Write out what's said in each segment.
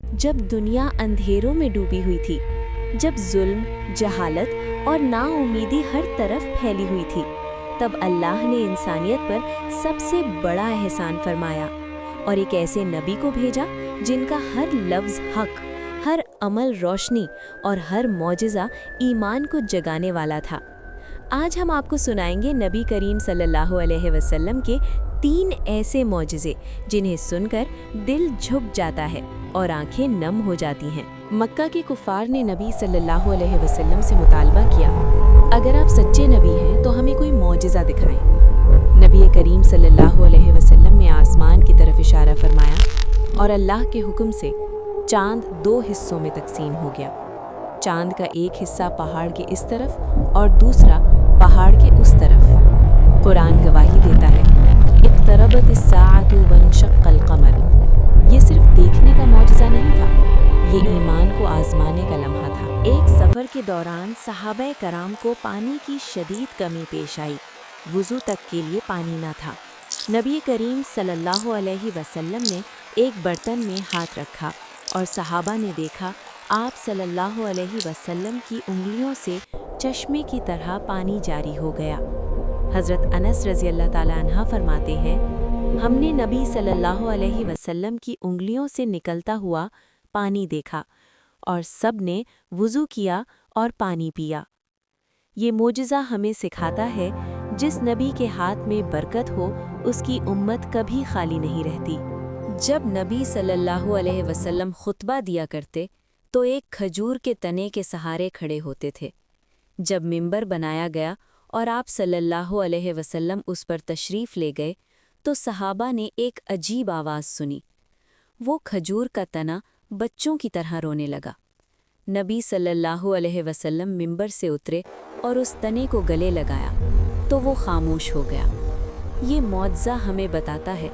جب دنیا اندھیروں میں ڈوبی ہوئی تھی، جب ظلم، جہالت اور نا امیدی ہر طرف پھیلی ہوئی تھی، تب اللہ نے انسانیت پر سب سے بڑا احسان فرمایا اور ایک ایسے نبی کو بھیجا جن کا ہر لفظ حق، ہر عمل روشنی اور ہر معجزہ ایمان کو جگانے والا تھا۔ آج ہم آپ کو سنائیں گے نبی کریم صلی اللہ علیہ وسلم کے 3 ایسے معجزے جنہیں سن کر دل جھک جاتا ہے اور آنکھیں نم ہو جاتی ہیں۔ مکہ کے کفار نے نبی صلی اللہ علیہ وسلم سے مطالبہ کیا، اگر آپ سچے نبی ہیں تو ہمیں کوئی معجزہ دکھائیں۔ نبی کریم صلی اللہ علیہ وسلم نے آسمان کی طرف اشارہ فرمایا اور اللہ کے حکم سے چاند 2 حصوں میں تقسیم ہو گیا۔ چاند کا ایک حصہ پہاڑ کے اس طرف اور دوسرا پہاڑ کے اس طرف۔ قرآن گواہی دیتا ہے، اقتربت الساعۃ وانشق القمر۔ یہ صرف دیکھنے کا معجزہ نہیں تھا، یہ ایمان کو آزمانے کا لمحہ تھا۔ ایک سفر کے دوران صحابہ کرام کو پانی کی شدید کمی پیش آئی، وضو تک کے لیے پانی نہ تھا۔ نبی کریم صلی اللہ علیہ وسلم نے ایک برتن میں ہاتھ رکھا اور صحابہ نے دیکھا آپ صلی اللہ علیہ وسلم کی انگلیوں سے چشمے کی طرح پانی جاری ہو گیا۔ حضرت انس رضی اللہ تعالیٰ عنہ فرماتے ہیں، ہم نے نبی صلی اللہ علیہ وسلم کی انگلیوں سے نکلتا ہوا پانی دیکھا اور سب نے وضو کیا اور پانی پیا۔ یہ معجزہ ہمیں سکھاتا ہے، جس نبی کے ہاتھ میں برکت ہو اس کی امت کبھی خالی نہیں رہتی۔ جب نبی صلی اللہ علیہ وسلم خطبہ دیا کرتے تو ایک کھجور کے تنے کے سہارے کھڑے ہوتے تھے۔ جب منبر بنایا گیا اور آپ صلی اللہ علیہ وسلم اس پر تشریف لے گئے تو صحابہ نے ایک عجیب آواز سنی۔ وہ کھجور کا تنا بچوں کی طرح رونے لگا۔ نبی صلی اللہ علیہ وسلم منبر سے اترے اور اس تنے کو گلے لگایا تو وہ خاموش ہو گیا۔ یہ معجزہ ہمیں بتاتا ہے،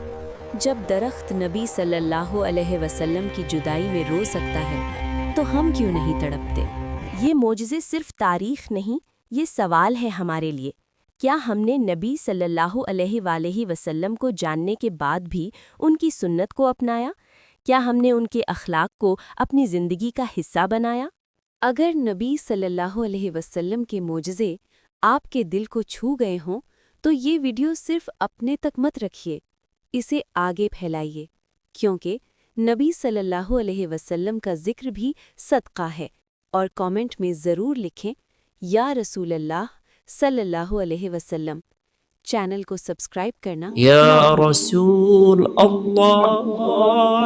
جب درخت نبی صلی اللہ علیہ وسلم کی جدائی میں رو سکتا ہے تو ہم کیوں نہیں تڑپتے؟ یہ معجزے صرف تاریخ نہیں، یہ سوال ہے ہمارے لیے، کیا ہم نے نبی صلی اللہ علیہ وآلہ وسلم کو جاننے کے بعد بھی ان کی سنت کو اپنایا؟ کیا ہم نے ان کے اخلاق کو اپنی زندگی کا حصہ بنایا؟ اگر نبی صلی اللہ علیہ وسلم کے معجزے آپ کے دل کو چھو گئے ہوں تو یہ ویڈیو صرف اپنے تک مت رکھیے، اسے آگے پھیلائیے، کیونکہ نبی صلی اللہ علیہ وسلم کا ذکر بھی صدقہ ہے۔ اور کامنٹ میں ضرور لکھیں، یا رسول اللہ صلی اللہ علیہ وسلم۔ چینل کو سبسکرائب کرنا يا رسول الله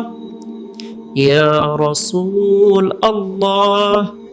يا رسول الله